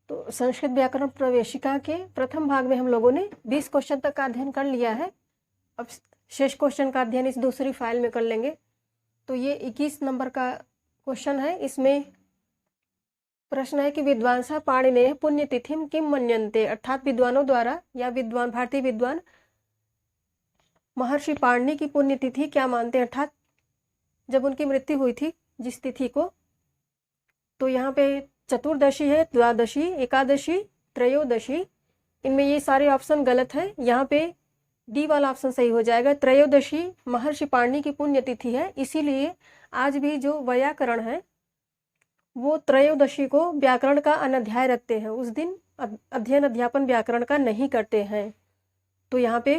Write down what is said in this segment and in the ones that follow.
तो संस्कृत व्याकरण प्रवेशिका के प्रथम भाग में हम लोगों ने 20 क्वेश्चन तक का अध्ययन कर लिया है। अब शेष क्वेश्चन का अध्ययन इस दूसरी फाइल में कर लेंगे। तो ये 21 नंबर का क्वेश्चन है। इसमें प्रश्न है कि विद्वांसा पाणिनेः पुण्यतिथिम किम मन्यन्ते, अर्थात विद्वानों द्वारा या विद्वान भारतीय विद्वान महर्षि पाणिनि की पुण्यतिथि क्या मानते हैं, अर्थात जब उनकी मृत्यु हुई थी जिस तिथि को। तो यहाँ पे चतुर्दशी है, द्वादशी, एकादशी, त्रयोदशी, इनमें ये सारे ऑप्शन गलत हैं। यहाँ पे डी वाला ऑप्शन सही हो जाएगा। त्रयोदशी महर्षि पाणिनि की पुण्यतिथि है, इसीलिए आज भी जो वैयाकरण है वो त्रयोदशी को व्याकरण का अनध्याय रखते हैं। उस दिन अध्ययन अध्यापन व्याकरण का नहीं करते हैं। तो यहाँ पे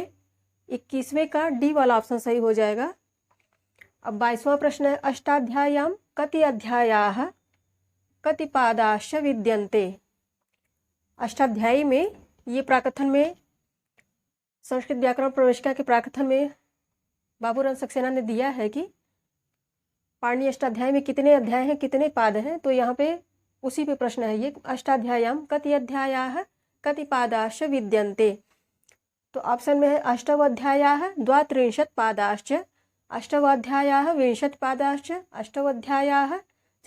21वें का डी वाला ऑप्शन सही हो जाएगा। अब 22वां प्रश्न है, अष्टाध्याय्याम कति अध्यायाः कति पादाश्च विद्यन्ते। अष्टाध्यायी में ये प्राकथन में संस्कृत व्याकरण प्रवेशिका के प्राकथन में बाबूराम सक्सेना ने दिया है कि पाणिनि अष्टाध्यायी में कितने अध्याय हैं, कितने पाद हैं। तो यहाँ पे उसी पे प्रश्न है ये, अष्टाध्याय्याम कति अध्यायाः कति पादाश्च विद्यन्ते। तो ऑप्शन में है अष्टवध्यायाः द्वात्रिंशत् पादाश्च, अष्टवाध्यायाः विंशत् पादाश्च, अष्टवाध्यायाः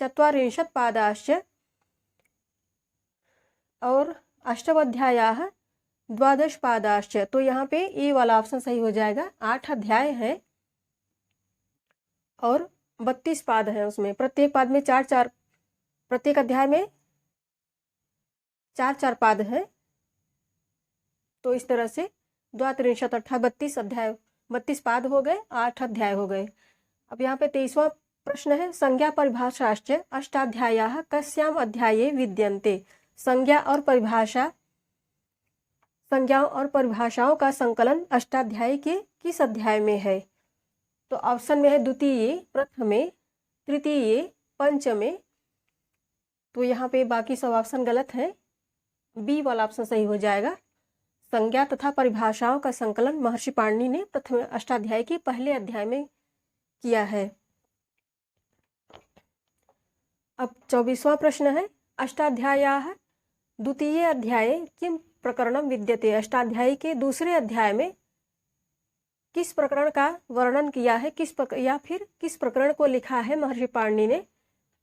चत्वारिंशत् पादाश्च और अष्टवाध्यायाः द्वादश पादाश्च। तो यहाँ पे ए वाला ऑप्शन सही हो जाएगा। 8 अध्याय हैं और 32 पाद हैं। उसमें प्रत्येक पाद में 4-4, प्रत्येक अध्याय में 4-4 पाद हैं। तो इस तरह से द्वात्रिंशत् अर्थात 32 अध्याय, 32 पाद हो गए, 8 अध्याय हो गए। अब यहाँ पे 23वां प्रश्न है, संज्ञा परिभाषाश्च अष्टाध्यायाः कस्याम अध्याये विद्यन्ते। संज्ञा और परिभाषा, संज्ञाओं और परिभाषाओं का संकलन अष्टाध्यायी के किस अध्याय में है। तो ऑप्शन में है द्वितीय, प्रथमे, तृतीय, पंचमे। तो यहाँ पे बाकी सब ऑप्शन गलत है। बी वाला ऑप्शन सही हो जाएगा। संज्ञा तथा परिभाषाओं का संकलन महर्षि पाणिनि ने प्रथम अष्टाध्यायी के पहले अध्याय में किया है। अब 24वां प्रश्न है, अष्टाध्यायाः द्वितीय अध्याये किम प्रकरणम विद्यते। अष्टाध्यायी के दूसरे अध्याय में किस प्रकरण का वर्णन किया है, या फिर किस प्रकरण को लिखा है महर्षि पाणिनि ने।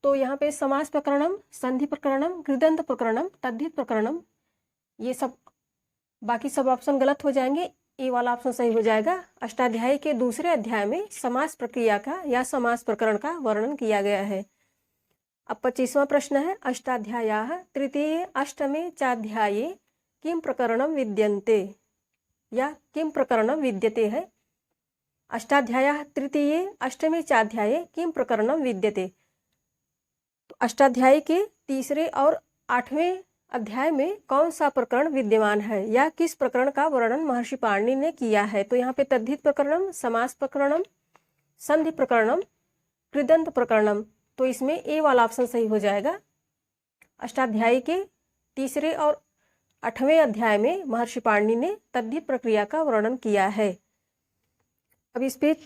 तो यहाँ पे समास प्रकरणम, संधि प्रकरणम, कृदंत प्रकरणम, तद्धित प्रकरणम, ये सब बाकी सब ऑप्शन गलत हो जाएंगे। ए वाला ऑप्शन सही हो जाएगा। अष्टाध्यायी के दूसरे अध्याय में समास प्रक्रिया का या समास प्रकरण का वर्णन किया गया है। अब 25वां प्रश्न है, अष्टाध्यायाः तृतीये अष्टमे चाध्याये किम प्रकरणम विद्यन्ते या किम प्रकरणम विद्यते है। अष्टाध्यायाः तृतीये अष्टमे चाध्याये किम प्रकरणम विद्यते। तो अष्टाध्यायी के तीसरे और 8वें अध्याय में कौन सा प्रकरण विद्यमान है या किस प्रकरण का वर्णन महर्षि पाणिनि ने किया है। तो यहाँ पे तद्धित प्रकरणम, समास प्रकरणम, संधि प्रकरणम, कृदंत प्रकरणम। तो इसमें ए वाला ऑप्शन सही हो जाएगा। अष्टाध्यायी के तीसरे और 8वें अध्याय में महर्षि पाणिनि ने तद्धित प्रक्रिया का वर्णन किया है। अब इस पे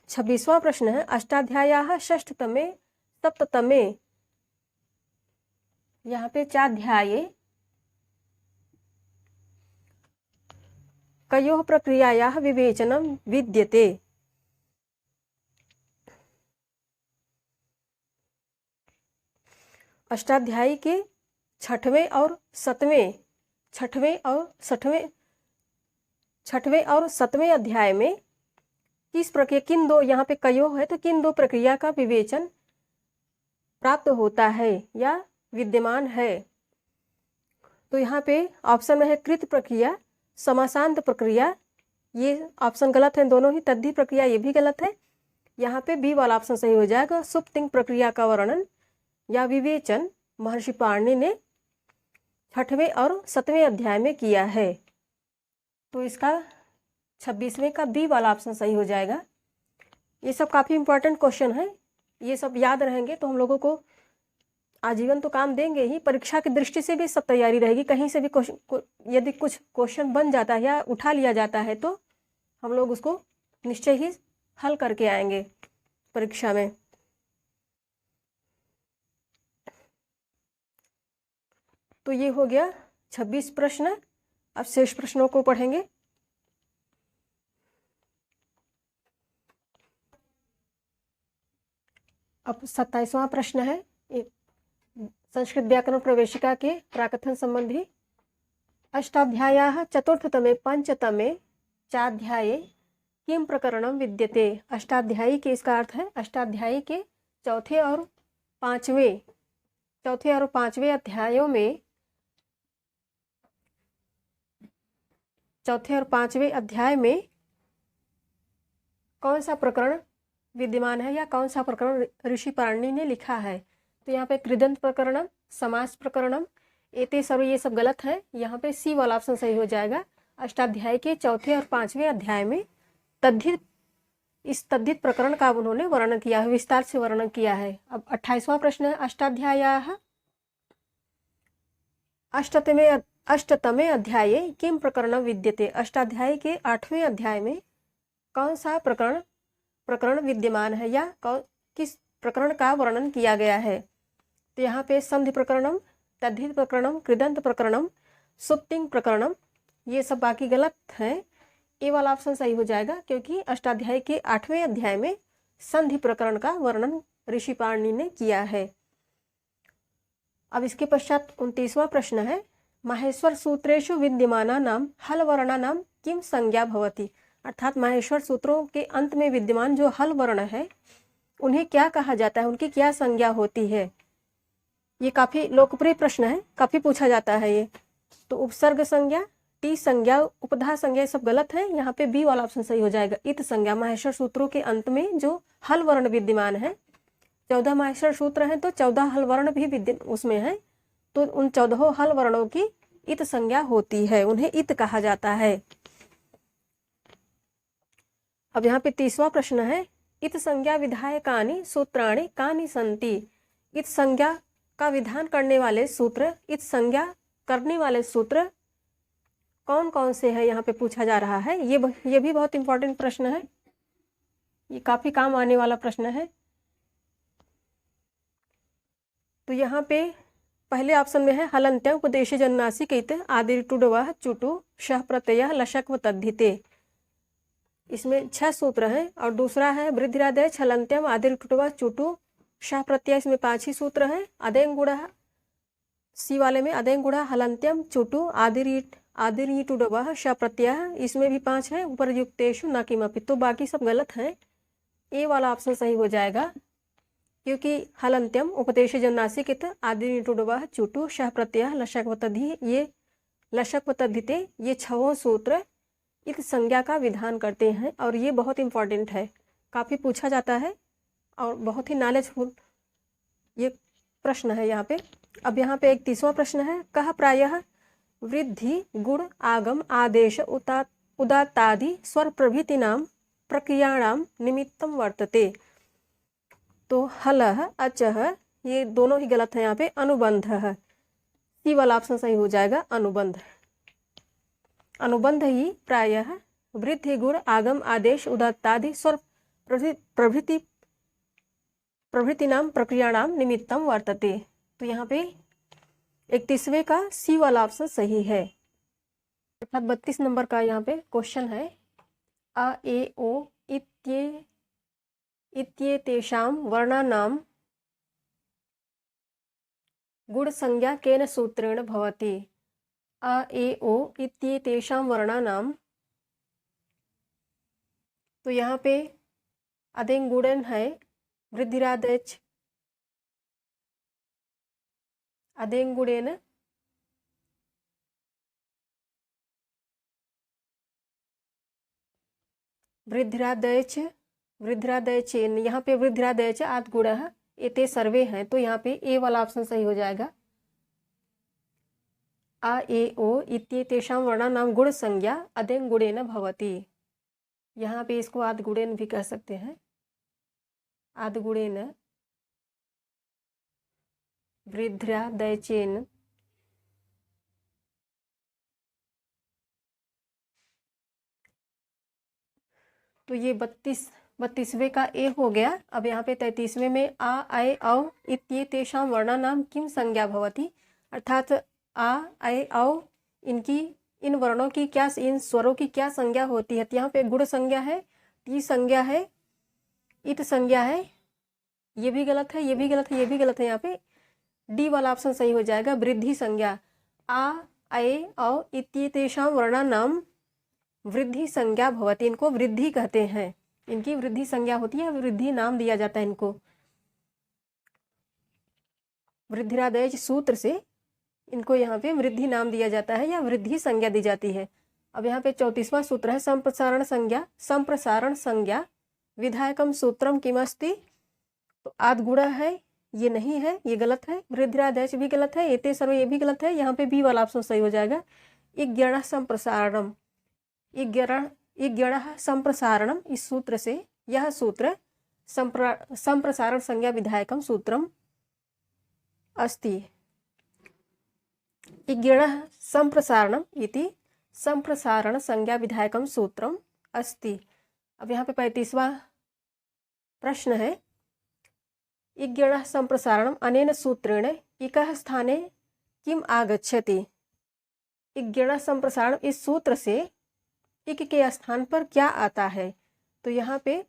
26वां प्रश्न है, अष्टाध्यायाः षष्ठतमे सप्ततमे, यहाँ पे चाध्याये कयोः प्रक्रियायाः विवेचनं विद्यते। अष्टाध्यायी के छठवें और सतवें अध्याय में किस प्रक्रिया, किन दो, यहाँ पे कयो है तो किन दो प्रक्रिया का विवेचन प्राप्त होता है या विद्यमान है। तो यहाँ पे ऑप्शन में है कृत प्रक्रिया, समासांत प्रक्रिया, ये ऑप्शन गलत है दोनों ही। तद्धित प्रक्रिया ये भी गलत है। यहाँ पे बी वाला ऑप्शन सही हो जाएगा। सुप्तिंग प्रक्रिया का वर्णन या विवेचन महर्षि पाणिनि ने 6वें और 7वें अध्याय में किया है। तो इसका 26वें का बी वाला ऑप्शन सही हो जाएगा। ये सब काफ़ी इंपॉर्टेंट क्वेश्चन है, ये सब याद रहेंगे तो हम लोगों को आजीवन तो काम देंगे ही, परीक्षा की दृष्टि से भी सब तैयारी रहेगी। कहीं से भी यदि कुछ क्वेश्चन बन जाता है या उठा लिया जाता है तो हम लोग उसको निश्चय ही हल करके आएंगे परीक्षा में। तो ये हो गया 26 प्रश्न। अब शेष प्रश्नों को पढ़ेंगे। अब 27वां प्रश्न है संस्कृत व्याकरण प्रवेशिका के प्राकथन संबंधी। अष्टाध्याय्याः चतुर्थतमे पंचतमे चाध्याये किम प्रकरणम विद्यते। अष्टाध्यायी के इसका अर्थ है अष्टाध्यायी के चौथे और पांचवें अध्यायों में चौथे और पांचवें अध्याय में कौन सा प्रकरण विद्यमान है या कौन सा प्रकरण ऋषि पाणिनि ने लिखा है। तो यहाँ पे कृदंत प्रकरणम, समास प्रकरणम, एते सर्व ये सब गलत है। यहाँ पे सी वाला ऑप्शन सही हो जाएगा। अष्टाध्याय के चौथे और पांचवें अध्याय में इस तद्धित प्रकरण का उन्होंने वर्णन किया है, विस्तार से वर्णन किया है। अब 28वां प्रश्न है अष्टाध्याय्याः अष्टतमे अध्याये किम प्रकरणम विद्यते। अष्टाध्याय के 8वें अध्याय में कौन सा प्रकरण विद्यमान है या किस प्रकरण का वर्णन किया गया है। तो यहाँ पे संधि प्रकरणम, तद्धित प्रकरणम, कृदंत प्रकरणम, सुप्तिंग प्रकरणम, ये सब बाकी गलत हैं। ए वाला ऑप्शन सही हो जाएगा क्योंकि अष्टाध्याय के 8वें अध्याय में संधि प्रकरण का वर्णन ऋषि पाणिनि ने किया है। अब इसके पश्चात 29वां प्रश्न है माहेश्वर सूत्रेषु विद्यमानानां हल वर्णानां किम संज्ञा भवति। अर्थात माहेश्वर सूत्रों के अंत में विद्यमान जो हल वर्ण है उन्हें क्या कहा जाता है, उनकी क्या संज्ञा होती है। ये काफ़ी लोकप्रिय प्रश्न है, काफ़ी पूछा जाता है ये। तो उपसर्ग संज्ञा, टी संज्ञा, उपधा संज्ञा सब गलत है। यहाँ पे बी वाला ऑप्शन सही हो जाएगा। इत संज्ञा, माहेश्वर सूत्रों के अंत में जो हल वर्ण विद्यमान है, 14 माहेश्वर सूत्र हैं तो 14 हल वर्ण भी उसमें है, तो उन 14 हल वर्णों की इत संज्ञा होती है, उन्हें इत कहा जाता है। अब यहाँ पे 30वां प्रश्न है इत संज्ञा विधायकानि सूत्राणि कानि सन्ति। इत संज्ञा का विधान करने वाले सूत्र, इत संज्ञा करने वाले सूत्र कौन कौन से हैं, यहाँ पे पूछा जा रहा है। ये भी बहुत इंपॉर्टेंट प्रश्न है, ये काफ़ी काम आने वाला प्रश्न है। तो यहाँ पे पहले ऑप्शन में है हलन्त्य उपदेश जन्नासिक इत आदिर टुडवः चुटु शह प्रत्यय लशक व तद्धिते। इसमें 6 सूत्र हैं। और दूसरा है वृद्धिरादय छलंत्यम आदिर टुडवः चुटु शाह प्रत्यय, इसमें 5 ही सूत्र हैं। अदेंगुड़ा, सी वाले में अदेंगुड़ा हलंत्यम चुटु आदिर टुडवः शाह प्रत्यय, इसमें भी 5 है। ऊपर युक्तेषु न किमपि, तो बाकी सब गलत हैं। ए वाला ऑप्शन सही हो जाएगा क्योंकि हलंत्यम उपदेश जन्नासिक आदिर टुडवः चुटु शाह प्रत्यय लशक व तद्धि, ये लशक व तद्धिते, ये 6 सूत्र इत संज्ञा का विधान करते हैं। और ये बहुत इंपॉर्टेंट है, काफ़ी पूछा जाता है और बहुत ही नॉलेजफुल ये प्रश्न है यहाँ पे। अब यहाँ पे एक 30वां प्रश्न है कह प्रायः वृद्धि गुण आगम आदेश उदात्तादि स्वर प्रभृतीनां प्रक्रियाणां निमित्तं वर्तते। तो हलः अचः ये दोनों ही गलत है। यहाँ पे अनुबंधः, सी वाला ऑप्शन सही हो जाएगा। अनुबंध ही प्रायः वृद्धि गुण आगम आदेश उदात्तादि स्वर प्रभृतीनां प्रक्रियाणां निमित्तं वर्तते। तो यहाँ पे 31वें का सी वाला ऑप्शन सही है। अर्थात 32 नंबर का यहाँ पे क्वेश्चन है अ ए ओ इत्येतेषां वर्णानां गुण संज्ञा केन सूत्रेण भवति। अ ए ओ इत्येतेषां वर्णानां, तो यहाँ पे अदेंगुड़न है, वृद्धिरादेच अदेंगुड़ेन, वृद्धिरादयचेन, यहाँ पे वृद्धिरादयच आद्गुणः एते सर्वे हैं। तो यहाँ पे ए वाला ऑप्शन सही हो जाएगा। आ ए ओ इत्येतेषां वर्णानां गुण संज्ञा अदेंगुड़ेन भवति। यहाँ पे इसको आद्गुड़ेन भी कह सकते हैं, आद्गुड़ेन वृद्धिरादयचेन। तो ये 32वें का ए हो गया। अब यहाँ पे 33वें में आ आय औ इत्येतेषां वर्णानां किम संज्ञा भवति। अर्थात आ, ऐ, औ, इन वर्णों की क्या, इन स्वरों की क्या संज्ञा होती है? तो यहाँ पे गुण संज्ञा है, टी संज्ञा है, इत संज्ञा है। ये भी गलत है, ये भी गलत है, ये भी गलत है। यहाँ पे डी वाला ऑप्शन सही हो जाएगा, वृद्धि संज्ञा। आ, ऐ, औ इत्येतेषां वर्णानां वृद्धि संज्ञा भवति। इनको वृद्धि कहते हैं, इनकी वृद्धि संज्ञा होती है, वृद्धि नाम दिया जाता है इनको। वृद्धिरादेश सूत्र से इनको यहाँ पे वृद्धि नाम दिया जाता है या वृद्धि संज्ञा दी जाती है। अब यहाँ पे 34वां सूत्र है संप्रसारण संज्ञा। संप्रसारण संज्ञा विधायकम सूत्रम किमस्ति? तो आद गुणा है, ये नहीं है, ये गलत है। वृद्धिरादेश भी गलत है, एते सर्व ये भी गलत है। यहाँ पे बी वाला ऑप्शन सही हो जाएगा। इज्ञण संप्रसारणम, इज्ञण संप्रसारणम, इस सूत्र से यह सूत्र संप्रसारण संज्ञा विधायकम सूत्रम अस्ति। इज्ञण संप्रसारणम इति संप्रसारण संज्ञा विधायकम सूत्रम अस्ति। अब यहाँ पे 35वां प्रश्न है इज्ञण संप्रसारणम अनेन सूत्रेण इकः स्थाने किम आगच्छति? इज्ञण संप्रसारण, इस सूत्र से इक के स्थान पर क्या आता है? तो यहाँ पे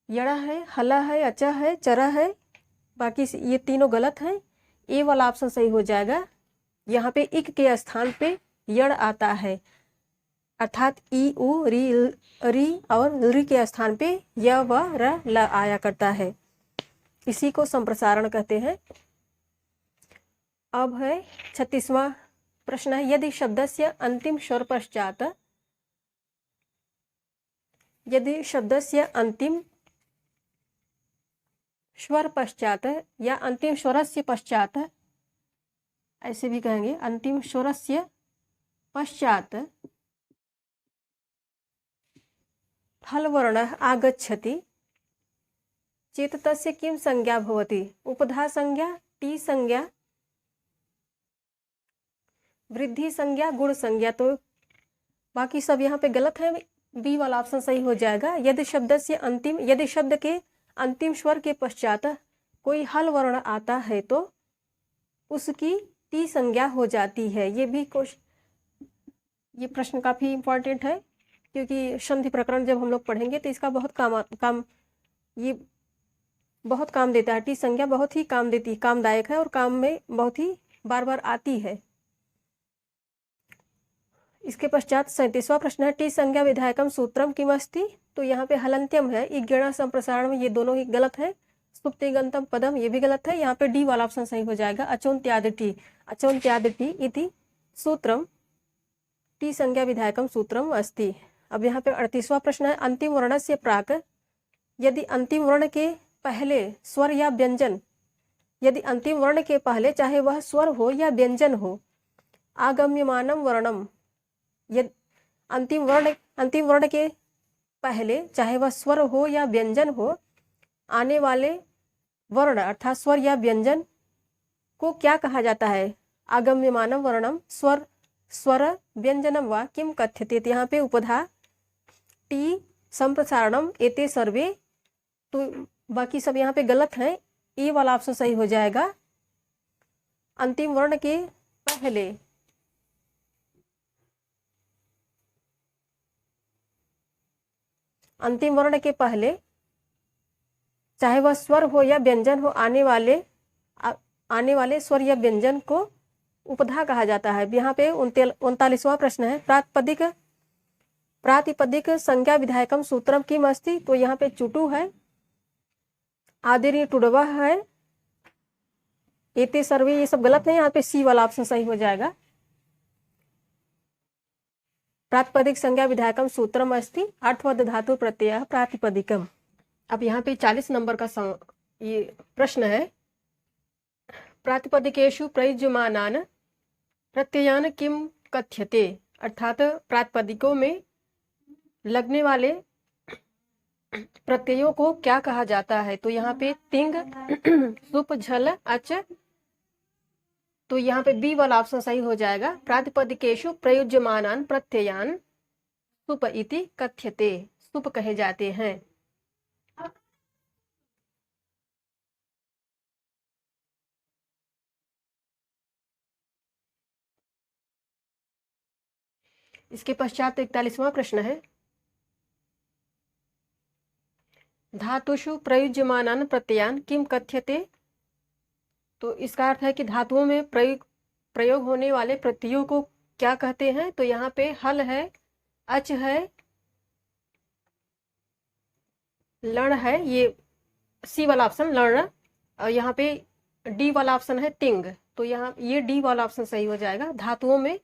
यड़ा है, हला है, अचा है, चरा है, बाकी ये तीनों गलत हैं। ए वाला ऑप्शन सही हो जाएगा। यहाँ पे इक के स्थान पे यड़ आता है, अर्थात ई, उ, री और री के स्थान पे य, व, र, ल आया करता है। इसी को संप्रसारण कहते हैं। अब है 36वां प्रश्न है यदि शब्दस्य अंतिम स्वर पश्चात, यदि शब्दस्य अंतिम स्वर पश्चात या अंतिम स्वरस्य पश्चात, ऐसे भी कहेंगे, अंतिम स्वरस्य पश्चात हलवर्णः आगच्छति चेत तस्य किं संज्ञा भवति? उपधा संज्ञा, टी संज्ञा, वृद्धि संज्ञा, गुण संज्ञा। तो बाकी सब यहाँ पे गलत है, बी वाला ऑप्शन सही हो जाएगा। यदि शब्द से अंतिम, यदि शब्द के अंतिम स्वर के पश्चात कोई हल वर्ण आता है तो उसकी टी संज्ञा हो जाती है। ये भी ये प्रश्न काफ़ी इम्पोर्टेंट है क्योंकि संधि प्रकरण जब हम लोग पढ़ेंगे तो इसका बहुत ये बहुत काम देता है। टी संज्ञा बहुत ही काम देती, कामदायक है और काम में बहुत ही बार बार आती है। इसके पश्चात 37वां प्रश्न है टी संज्ञा विधायकम सूत्रम किमस्ति? तो यहाँ पे हलंत्यम है, इज्ञण संप्रसारण, ये दोनों ही गलत है। सुप्तिगंतम पदम, ये भी गलत है। यहाँ पे डी वाला ऑप्शन सही हो जाएगा, अचौन्त्यादि, अचौन्त्यादि इति सूत्रम टी संज्ञा विधायकम सूत्रम अस्ति। अब यहाँ पे 38वां प्रश्न है अंतिम वर्ण से प्राक, यदि अंतिम वर्ण के पहले स्वर या व्यंजन, यदि अंतिम वर्ण के पहले चाहे वह स्वर हो या व्यंजन हो, आगम्यमानम वर्णम, यदि अंतिम वर्ण के पहले चाहे वह स्वर हो या व्यंजन हो, आने वाले वर्ण अर्थात स्वर या व्यंजन को क्या कहा जाता है? आगम्यमानम वर्णम स्वर व्यंजनम वा किम कथ्यते। यहाँ पे उपधा, टी, संप्रसारणम, एते सर्वे, तो बाकी सब यहाँ पे गलत हैं। ए वाला ऑप्शन सही हो जाएगा। अंतिम वर्ण के पहले चाहे वह स्वर हो या व्यंजन हो, आने वाले स्वर या व्यंजन को उपधा कहा जाता है। यहाँ पे 39वां प्रश्न है प्रातिपदिक संज्ञा विधायकम सूत्रम किम अस्ति? तो यहाँ पे चुटु है, आदिर्य टुडवा है, एते सर्वे, ये सब गलत है। यहाँ पे सी वाला ऑप्शन सही हो जाएगा। प्रातिपदिक संज्ञा विधायकम सूत्रम अस्ति, अर्थवद धातु प्रत्यय प्रातिपदिकम। अब यहाँ पे 40 नंबर का ये प्रश्न है प्रातिपदिकेषु प्रयुज्यमानान प्रत्ययान किम कथ्यते? अर्थात प्रातिपदिकों में लगने वाले प्रत्ययों को क्या कहा जाता है? तो यहाँ पे तिंग, सुप, झल, अच, तो यहाँ पे बी वाला ऑप्शन सही हो जाएगा। प्रातिपदिकेषु प्रयुज्यमानान प्रत्ययान सुप इति कथ्यते, सुप कहे जाते हैं। इसके पश्चात 41वां प्रश्न है, धातुषु प्रयुज्यमानान् प्रत्ययान् किम कथ्यते। तो इसका अर्थ है कि धातुओं में प्रयोग होने वाले प्रत्ययों को क्या कहते हैं। तो यहाँ पे हल है, अच है, लण है, ये सी वाला ऑप्शन लण, और यहाँ पे डी वाला ऑप्शन है तिंग। तो यहाँ ये डी वाला ऑप्शन सही हो जाएगा। धातुओं में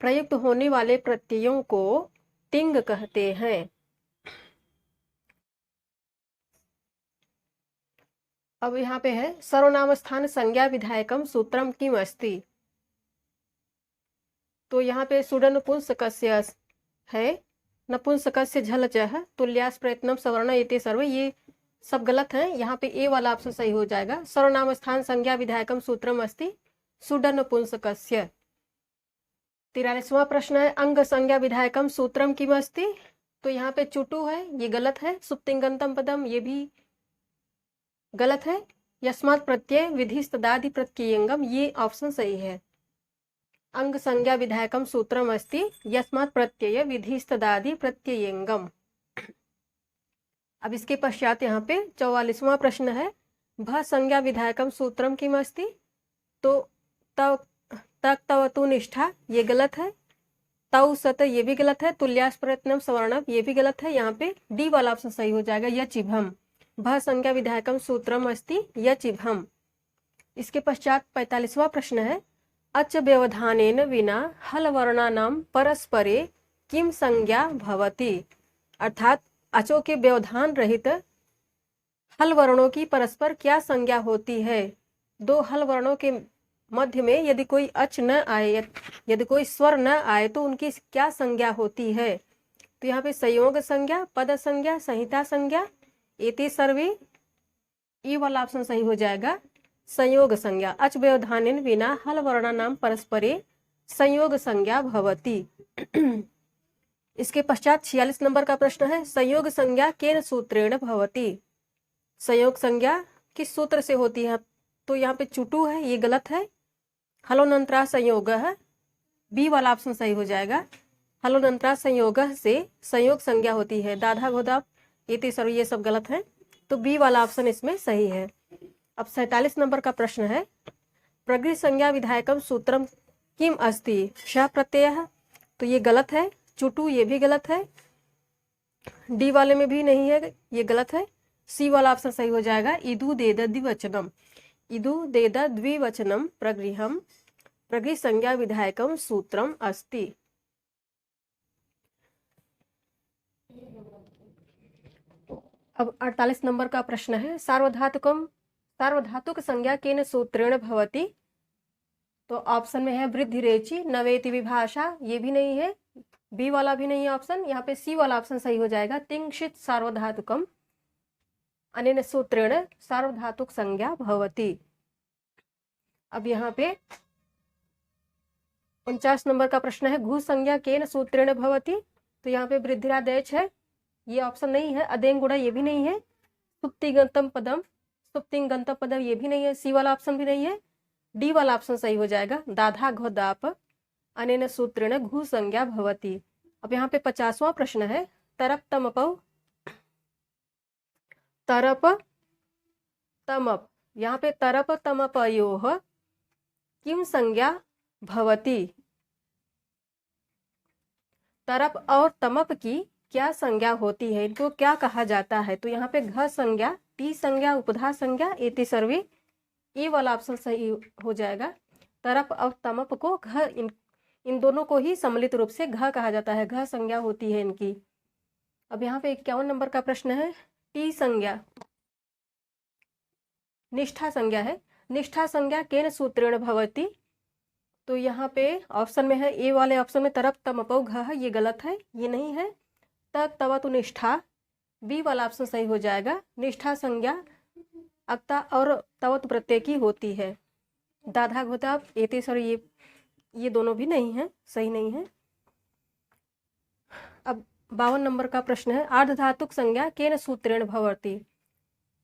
प्रयुक्त होने वाले प्रत्ययों को तिंग कहते हैं। अब यहाँ पे है, सर्वनाम स्थान संज्ञा विधायकम सूत्रम किम अस्ति। तो यहाँ पे सुडनपुंसकस्य है, नपुंसकस्य झलचः, तुल्यास प्रयत्नम सवर्ण एते सर्वे, ये सब गलत हैं। यहाँ पे ए वाला ऑप्शन सही हो जाएगा। सर्वनाम स्थान संज्ञा विधायकम सूत्रम अस्ति सुडनपुंसकस्य। 43वां प्रश्न है, अंग संज्ञा विधायकम सूत्रम किम अस्ति। तो यहाँ पे चुटु है, ये गलत है। सुप्तिंगंतम पदम, ये भी गलत है। यस्मात् प्रत्यय विधिस्तदादि प्रत्ययंगम, ये ऑप्शन सही है। अंग संज्ञा विधायकम सूत्रम अस्ति यस्मात् प्रत्यय विधिस्तदादि प्रत्ययंगम। अब इसके पश्चात यहाँ पे 44वां प्रश्न है, भ संज्ञा विधायकम सूत्रम किम अस्ति। तो तक तवतु निष्ठा, ये गलत है। तौ सत, ये भी गलत है। तुल्यास प्रयत्नम सवर्णम, ये भी गलत है। यहाँ पे डी वाला ऑप्शन सही हो जाएगा, यचिभम। भ संज्ञा विधायकम सूत्रम अस्ति यचिभम। इसके पश्चात 45वां प्रश्न है, अच व्यवधानेन विना हल वर्णानां परस्परे किम संज्ञा भवति। अर्थात अचों के व्यवधान रहित हल वर्णों की परस्पर क्या संज्ञा होती है। दो हल वर्णों के मध्य में यदि कोई अच न आए, यदि कोई स्वर न आए, तो उनकी क्या संज्ञा होती है। तो यहाँ पे संयोग संज्ञा, पद संज्ञा, संहिता संज्ञा, एते सर्वे, ई वाला ऑप्शन सही हो जाएगा, संयोग संज्ञा। अच व्यवधानेन विना हल वर्णानां परस्परे संयोग संज्ञा भवति। इसके पश्चात 46 नंबर का प्रश्न है, संयोग संज्ञा केन सूत्रेण भवति। संयोग संज्ञा किस सूत्र से होती है। तो यहाँ पे चुटु है, ये गलत है। हलोनंतरा संयोग है, बी वाला ऑप्शन सही हो जाएगा। हलोनंतरा संयोग से संयोग संज्ञा होती है। दाधा गोदा एते सर्व, ये सब गलत है। तो बी वाला ऑप्शन इसमें सही है। अब 47 नंबर का प्रश्न है, प्रगृह संज्ञा विधायकम सूत्रम किम अस्ति श प्रत्यय। तो ये गलत है। चुटु, ये भी गलत है। डी वाले में भी नहीं है, ये गलत है। सी वाला ऑप्शन सही हो जाएगा, इदु देद द्विवचनम। इदु देद द्विवचनम प्रगृहम प्रगृह संज्ञा विधायकम सूत्रम अस्ति। अब 48 नंबर का प्रश्न है, सार्वधातुक संज्ञा केन सूत्रेण भवति। तो ऑप्शन में है वृद्धि रेचि, नवेति विभाषा, ये भी नहीं है। बी वाला भी नहीं है ऑप्शन। यहाँ पे सी वाला ऑप्शन सही हो जाएगा, तिंशित सार्वधातुकम अनेन सूत्रेण सार्वधातुक संज्ञा भवति। अब यहाँ पे 49 नंबर का प्रश्न है, घु संज्ञा केन सूत्रेण भवति। तो यहाँ पे वृद्धिरादेश है, ये ऑप्शन नहीं है। अदेंग गुणा, ये भी नहीं है। सुप्तिगंतम पदम, सुप्तिंगंतम पदम, ये भी नहीं है। सी वाला ऑप्शन भी नहीं है। डी वाला ऑप्शन सही हो जाएगा, दाधा घोदाप अनेन सूत्रेण घु संज्ञा भवति। अब यहाँ पे 50वां प्रश्न है, तरप तमपौ तरप तमप, यहाँ पे तरप तमपयोः किम संज्ञा भवति। तरप और तमप की क्या संज्ञा होती है, इनको क्या कहा जाता है। तो यहाँ पे घ संज्ञा, टी संज्ञा, उपधा संज्ञा, एते सर्वे, ए वाला ऑप्शन सही हो जाएगा। तरप और तमप को घ, इन दोनों को ही सम्मिलित रूप से घ कहा जाता है, घ संज्ञा होती है इनकी। अब यहाँ पे 51 नंबर का प्रश्न है, टी संज्ञा निष्ठा संज्ञा है, निष्ठा संज्ञा केन सूत्रेण भवति। तो यहाँ पे ऑप्शन में है, ए वाले ऑप्शन में तरप तमपौ घ है, ये गलत है, ये नहीं है। तक तवतु निष्ठा, बी वाला ऑप्शन सही हो जाएगा। निष्ठा संज्ञा अक्ता और तवत प्रत्यय की होती है। दाधा घोता एते सर, ये दोनों भी नहीं है, सही नहीं है। अब 52 नंबर का प्रश्न है, आर्धधातुक संज्ञा केन सूत्रेण भवति।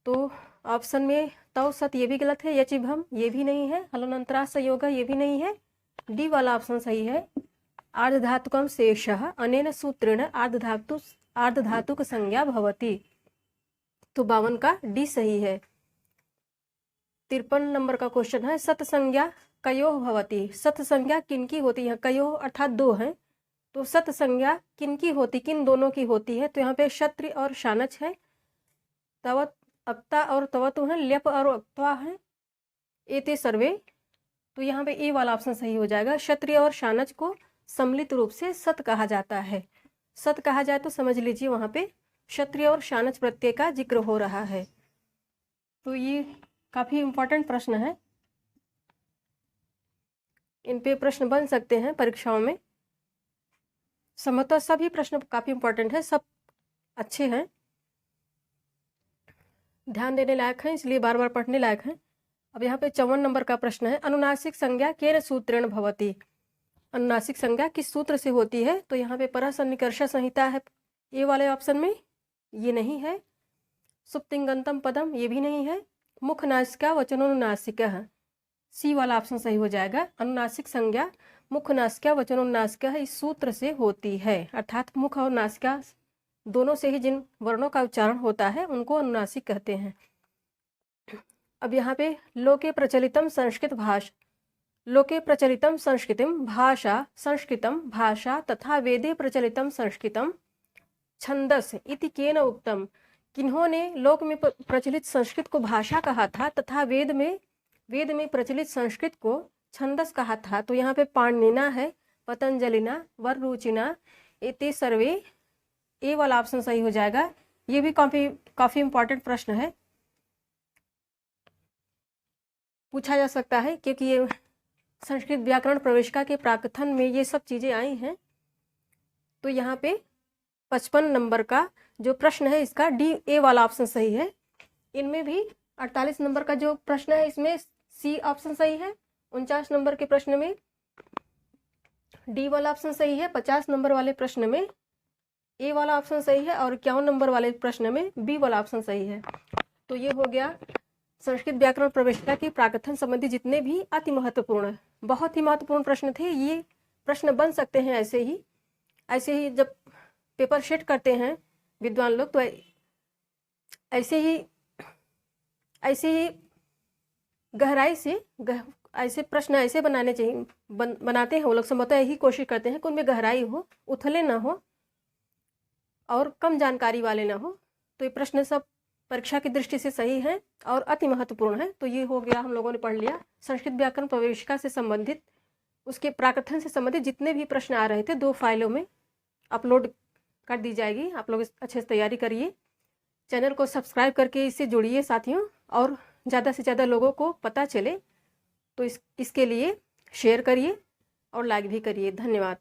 तो ऑप्शन में तव सत, ये भी गलत है। यचिभम, ये भी नहीं है। हलोनंतरा संयोग, ये भी नहीं है। डी वाला ऑप्शन सही है, आर्धधातुकं शेषः अनेन सूत्रेण आर्धधातुक संज्ञा भवति। तो 52 का डी सही है। 53 नंबर का क्वेश्चन है सतसंज्ञा कयोः भवति। सतसंज्ञा किनकी होती है? कयोः अर्थात दो हैं, तो सतसंज्ञा किनकी होती, किन दोनों की होती है? तो यहाँ पे क्षत्रि और शानच है, तवत अक्ता और तवतु है, ल्यप और अक्त्वा है, एते सर्वे। तो यहाँ पे ए वाला ऑप्शन सही हो जाएगा। क्षत्रिय और शानच को सम्मिलित रूप से सत कहा जाता है। सत कहा जाए तो समझ लीजिए वहाँ पे क्षत्रिय और शानच प्रत्यय का जिक्र हो रहा है। तो ये काफ़ी इम्पोर्टेंट प्रश्न है, इन पे प्रश्न बन सकते हैं परीक्षाओं में। संभवतः सभी प्रश्न काफ़ी इम्पोर्टेंट है, सब अच्छे हैं, ध्यान देने लायक हैं, इसलिए बार बार पढ़ने लायक हैं। अब यहाँ पे 54 नंबर का प्रश्न है अनुनासिक संज्ञा केन सूत्रेण भवति। अनुनासिक संज्ञा किस सूत्र से होती है? तो यहाँ पे परसन्निकर्ष संहिता है ए वाले ऑप्शन में, ये नहीं है। सुप्तिंगंतम पदम, ये भी नहीं है। मुख नासिका वचनोनुनासिकः, सी वाला ऑप्शन सही हो जाएगा। अनुनासिक संज्ञा मुख नासिका वचनोनुनासिकः इस सूत्र से होती है, अर्थात मुख और नासिका दोनों से ही जिन वर्णों का उच्चारण होता है उनको अनुनासिक कहते हैं। अब यहाँ पे लोके प्रचलितम संस्कृत भाषा, लोके प्रचलितम संस्कृतिम भाषा, संस्कृतम भाषा तथा वेदे प्रचलितम संस्कृतम छंदस इति केन उक्तम। किन्होंने लोक में प्रचलित संस्कृत को भाषा कहा था तथा वेद में प्रचलित संस्कृत को छंदस कहा था? तो यहाँ पे पाणिनिना है, पतंजलिना, वररुचिना, एते सर्वे, ए वाला ऑप्शन सही हो जाएगा। ये भी काफ़ी इम्पोर्टेंट प्रश्न है, पूछा जा सकता है, क्योंकि ये संस्कृत व्याकरण प्रवेशिका के प्राकथन में ये सब चीज़ें आई हैं। तो यहाँ पे 55 नंबर का जो प्रश्न है इसका डी ए वाला ऑप्शन सही है। इनमें भी 48 नंबर का जो प्रश्न है इसमें सी ऑप्शन सही है। 49 नंबर के प्रश्न में डी वाला ऑप्शन सही है। 50 नंबर वाले प्रश्न में ए वाला ऑप्शन सही है और 51 नंबर वाले प्रश्न में बी वाला ऑप्शन सही है। तो ये हो गया संस्कृत व्याकरण प्रवेशिका के प्राकथन संबंधी जितने भी अति महत्वपूर्ण, बहुत ही महत्वपूर्ण प्रश्न थे। ये प्रश्न बन सकते हैं ऐसे ही जब पेपर सेट करते हैं विद्वान लोग, तो ऐसे ही गहराई से ऐसे प्रश्न ऐसे बनाने चाहिए, बनाते हैं वो लोग। संभवतः यही कोशिश करते हैं कि उनमें गहराई हो, उथले ना हो और कम जानकारी वाले ना हो। तो ये प्रश्न सब परीक्षा की दृष्टि से सही है और अति महत्वपूर्ण है। तो ये हो गया, हम लोगों ने पढ़ लिया संस्कृत व्याकरण प्रवेशिका से संबंधित, उसके प्राकथन से संबंधित जितने भी प्रश्न आ रहे थे 2 फाइलों में अपलोड कर दी जाएगी। आप लोग अच्छे से तैयारी करिए, चैनल को सब्सक्राइब करके इससे जुड़िए साथियों, और ज़्यादा से ज़्यादा लोगों को पता चले तो इसके लिए शेयर करिए और लाइक भी करिए। धन्यवाद।